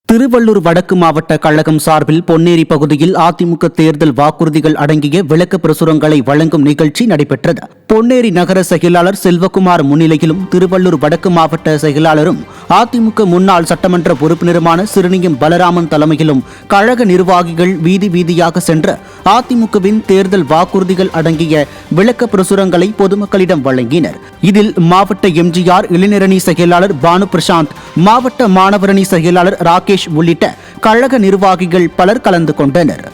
திருவள்ளூர் வடக்கு மாவட்ட கழகம் சார்பில் பொன்னேரி பகுதியில் அதிமுக தேர்தல் வாக்குறுதிகள் அடங்கிய விளக்க பிரசுரங்களை வழங்கும் நிகழ்ச்சி நடைபெற்றது. பொன்னேரி நகர செயலாளர் செல்வகுமார் முன்னிலையிலும் திருவள்ளூர் வடக்கு மாவட்ட செயலாளரும் அதிமுக முன்னாள் சட்டமன்ற உறுப்பினருமான சிறுனியம் பலராமன் தலைமையிலும் கழக நிர்வாகிகள் வீதி வீதியாக சென்ற அதிமுகவின் தேர்தல் வாக்குறுதிகள் அடங்கிய விளக்க பிரசுரங்களை பொதுமக்களிடம் வழங்கினர். இதில் மாவட்ட எம்ஜிஆர் இளைஞரணி செயலாளர் பானு பிரசாந்த், மாவட்ட மாணவரணி செயலாளர் ராகேஷ் உள்ளிட்ட கழக நிர்வாகிகள் பலர் கலந்து கொண்டனர்.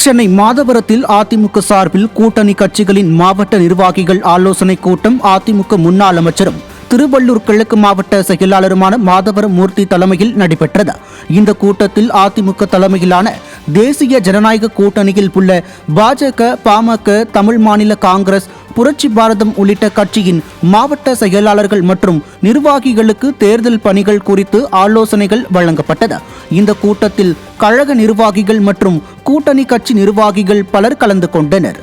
சென்னை மாதவரத்தில் அதிமுக சார்பில் கூட்டணி கட்சிகளின் மாவட்ட நிர்வாகிகள் ஆலோசனை கூட்டம் அதிமுக முன்னாள் அமைச்சரும் திருவள்ளூர் கிழக்கு மாவட்ட செயலாளருமான மாதவரம் மூர்த்தி தலைமையில் நடைபெற்றது. இந்த கூட்டத்தில் அதிமுக தலைமையிலான தேசிய ஜனநாயக கூட்டணியில் உள்ள பாஜக, பாமக, தமிழ் மாநில காங்கிரஸ், புரட்சி பாரதம் உள்ளிட்ட கட்சியின் மாவட்ட செயலாளர்கள் மற்றும் நிர்வாகிகளுக்கு தேர்தல் பணிகள் குறித்து ஆலோசனைகள் வழங்கப்பட்டது. இந்த கூட்டத்தில் கழக நிர்வாகிகள் மற்றும் கூட்டணி கட்சி நிர்வாகிகள் பலர் கலந்து கொண்டனர்.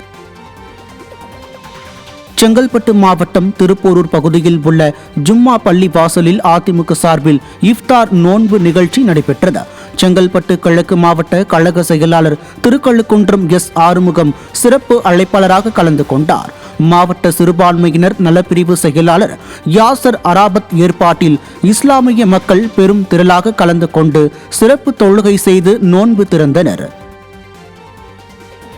செங்கல்பட்டு மாவட்டம் திருப்போரூர் பகுதியில் உள்ள ஜும்மா பள்ளி வாசலில் அதிமுக சார்பில் இஃப்தார் நோன்பு நிகழ்ச்சி நடைபெற்றது. செங்கல்பட்டு கிழக்கு மாவட்ட கழக செயலாளர் திருக்கழுக்குன்றம் எஸ். ஆறுமுகம் சிறப்பு அழைப்பாளராக கலந்து கொண்டார். மாவட்ட சிறுபான்மையினர் நலப்பிரிவு செயலாளர் யாசர் அராபத் ஏற்பாட்டில் இஸ்லாமிய மக்கள் பெரும் திரளாக கலந்து கொண்டு சிறப்பு தொழுகை செய்து நோன்பு திறந்தனர்.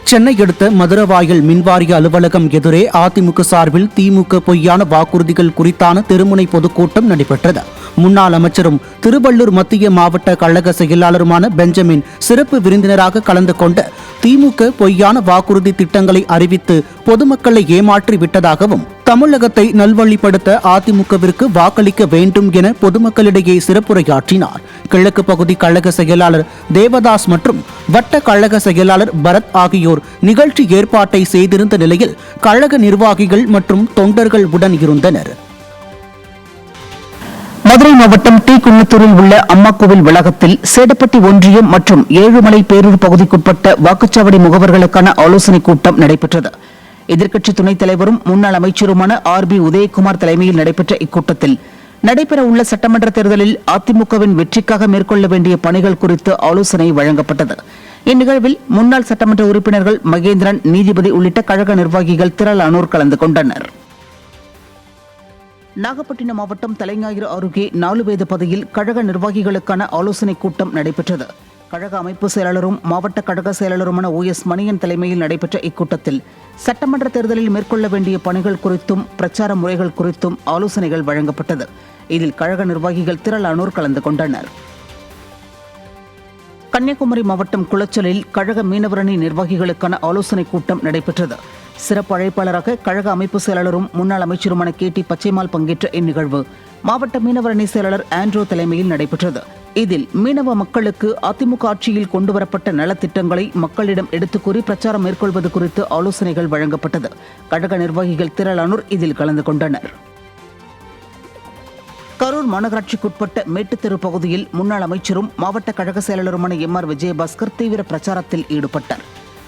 சென்னை அடுத்த மதுரவாயல் மின்வாரிய அலுவலகம் எதிரே அதிமுக சார்பில் திமுக பொய்யான வாக்குறுதிகள் குறித்தான தெருமுனை பொதுக்கூட்டம் நடைபெற்றது. முன்னாள் அமைச்சரும் திருவள்ளூர் மத்திய மாவட்ட கழக செயலாளருமான பெஞ்சமின் சிறப்பு விருந்தினராக கலந்து கொண்ட திமுக பொய்யான வாக்குறுதி திட்டங்களை அறிவித்து பொதுமக்களை ஏமாற்றி விட்டதாகவும், தமிழகத்தை நல்வழிப்படுத்த அதிமுகவிற்கு வாக்களிக்க வேண்டும் என பொதுமக்களிடையே சிறப்புரையாற்றினார். கிழக்கு பகுதி கழக செயலாளர் தேவதாஸ் மற்றும் வட்ட கழக செயலாளர் பரத் ஆகியோர் நிகழ்ச்சி ஏற்பாட்டை செய்திருந்த நிலையில் கழக நிர்வாகிகள் மற்றும் தொண்டர்கள் உடன் இருந்தனர். மதுரை மாவட்டம் டி. குன்னத்தூரில் உள்ள அம்மா கோவில் வளாகத்தில் சேடப்பட்டி ஒன்றியம் மற்றும் ஏழுமலை பேரூர் பகுதிக்குட்பட்ட வாக்குச்சாவடி முகவர்களுக்கான ஆலோசனைக் கூட்டம் நடைபெற்றது. எதிர்க்கட்சி துணைத் தலைவரும் முன்னாள் அமைச்சருமான RB உதயகுமார் தலைமையில் நடைபெற்ற இக்கூட்டத்தில் நடைபெறவுள்ள சட்டமன்ற தேர்தலில் அதிமுகவின் வெற்றிக்காக மேற்கொள்ள வேண்டிய பணிகள் குறித்து ஆலோசனை வழங்கப்பட்டது. இந்நிகழ்வில் முன்னாள் சட்டமன்ற உறுப்பினர்கள் மகேந்திரன், நீதிபதி உள்ளிட்ட கழக நிர்வாகிகள் திரளானோர் கலந்து கொண்டனர். நாகப்பட்டினம் மாவட்டம் தலைஞாயிறு அருகே 4 வேத பகுதியில் கழக நிர்வாகிகளுக்கான ஆலோசனைக் கூட்டம் நடைபெற்றது. கழக அமைப்பு செயலாளரும் மாவட்ட கழக செயலாளருமான OS மணியன் தலைமையில் நடைபெற்ற இக்கூட்டத்தில் சட்டமன்ற தேர்தலில் மேற்கொள்ள வேண்டிய பணிகள் குறித்தும் பிரச்சார முறைகள் குறித்தும் ஆலோசனைகள் வழங்கப்பட்டது. இதில் கழக நிர்வாகிகள் திரளானோர் கலந்து கொண்டனர். கன்னியாகுமரி மாவட்டம் குளச்சலில் கழக மீனவரணி நிர்வாகிகளுக்கான ஆலோசனைக் கூட்டம் நடைபெற்றது. சிறப்பு அழைப்பாளராக கழக அமைப்பு செயலாளரும் முன்னாள் அமைச்சருமான KT பச்சைமால் பங்கேற்ற இந்நிகழ்வு மாவட்ட மீனவரணி செயலாளர் ஆண்ட்ரோ தலைமையில் நடைபெற்றது. இதில் மீனவ மக்களுக்கு அதிமுக ஆட்சியில் கொண்டுவரப்பட்ட நலத்திட்டங்களை மக்களிடம் எடுத்துக் கூறி பிரச்சாரம் மேற்கொள்வது குறித்து ஆலோசனைகள் வழங்கப்பட்டது. கழக நிர்வாகிகள் திரளானோர் இதில் கலந்து கொண்டனர். கரூர் மாநகராட்சிக்குட்பட்ட மேட்டுத்தெரு பகுதியில் முன்னாள் அமைச்சரும் மாவட்ட கழக செயலாளருமான MR விஜயபாஸ்கர் தீவிர பிரச்சாரத்தில் ஈடுபட்டார்.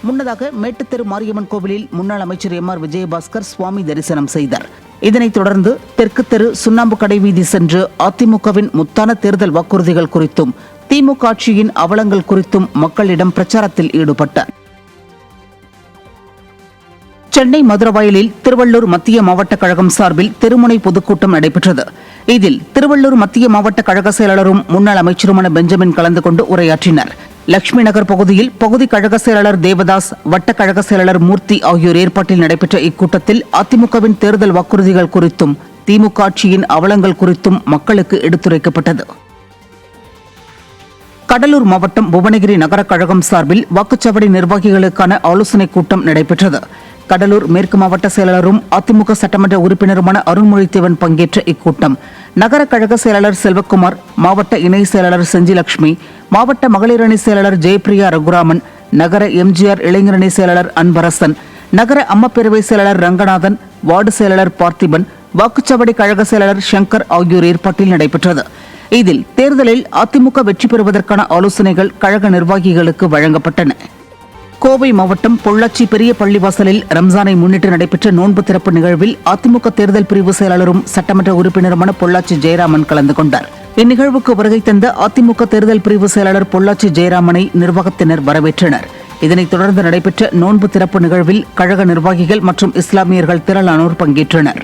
முன்னதாக மேட்டுத்தெரு மாரியம்மன் கோவிலில் முன்னாள் அமைச்சர் MR விஜயபாஸ்கர் சுவாமி தரிசனம் செய்தார். இதனைத் தொடர்ந்து தெற்கு தெரு சுண்ணாம்பு கடை வீதி சென்று அதிமுகவின் முத்தான தேர்தல் வாக்குறுதிகள் குறித்தும் திமுக ஆட்சியின் அவலங்கள் குறித்தும் மக்களிடம் பிரச்சாரத்தில் ஈடுபட்டார். சென்னை மதுரவாயலில் திருவள்ளூர் மத்திய மாவட்ட கழகம் சார்பில் தெருமுனை பொதுக்கூட்டம் நடைபெற்றது. இதில் திருவள்ளூர் மத்திய மாவட்ட கழக செயலாளரும் முன்னாள் அமைச்சருமான பெஞ்சமின் கலந்து கொண்டு உரையாற்றினார். லட்சுமி நகர் பகுதியில் பகுதி கழக செயலாளர் தேவதாஸ், வட்ட கழக செயலாளர் மூர்த்தி ஆகியோர் ஏற்பாட்டில் நடைபெற்ற இக்கூட்டத்தில் அதிமுகவின் தேர்தல் வாக்குறுதிகள் குறித்தும் திமுக ஆட்சியின் அவலங்கள் குறித்தும் மக்களுக்கு எடுத்துரைக்கப்பட்டது. கடலூர் மாவட்டம் புவனகிரி நகர கழகம் சார்பில் வாக்குச்சாவடி நிர்வாகிகளுக்கான ஆலோசனைக் கூட்டம் நடைபெற்றது. கடலூர் மேற்கு மாவட்ட செயலாளரும் அதிமுக சட்டமன்ற உறுப்பினருமான அருண்மொழித்தேவன் பங்கேற்ற இக்கூட்டம் நகர கழக செயலாளர் செல்வகுமார், மாவட்ட இணை செயலாளர் செஞ்சிலட்சுமி, மாவட்ட மகளிர் அணி செயலாளர் ஜெயபிரியா ரகுராமன், நகர MGR இளைஞரணி செயலாளர் அன்பரசன், நகர அம்மப்பேரவை செயலாளர் ரங்கநாதன், வார்டு செயலாளர் பார்த்திபன், வாக்குச்சாவடி கழக செயலாளர் சங்கர் ஆகியோர் ஏற்பாட்டில் நடைபெற்றது. இதில் தேர்தலில் அதிமுக வெற்றி பெறுவதற்கான ஆலோசனைகள் கழக நிர்வாகிகளுக்கு வழங்கப்பட்டன. கோவை மாவட்டம் பொள்ளாச்சி பெரிய பள்ளிவாசலில் ரம்ஜானை முன்னிட்டு நடைபெற்ற நோன்பு திறப்பு நிகழ்வில் அதிமுக தேர்தல் பிரிவு செயலாளரும் சட்டமன்ற உறுப்பினருமான பொள்ளாச்சி ஜெயராமன் கலந்து கொண்டார். இந்நிகழ்வுக்கு வருகை தந்த அதிமுக தேர்தல் பிரிவு செயலாளர் பொள்ளாச்சி ஜெயராமனை நிர்வாகத்தினர் வரவேற்றனர். இதனைத் தொடர்ந்து நடைபெற்ற நோன்பு திறப்பு நிகழ்வில் கழக நிர்வாகிகள் மற்றும் இஸ்லாமியர்கள் திரளானோர் பங்கேற்றனர்.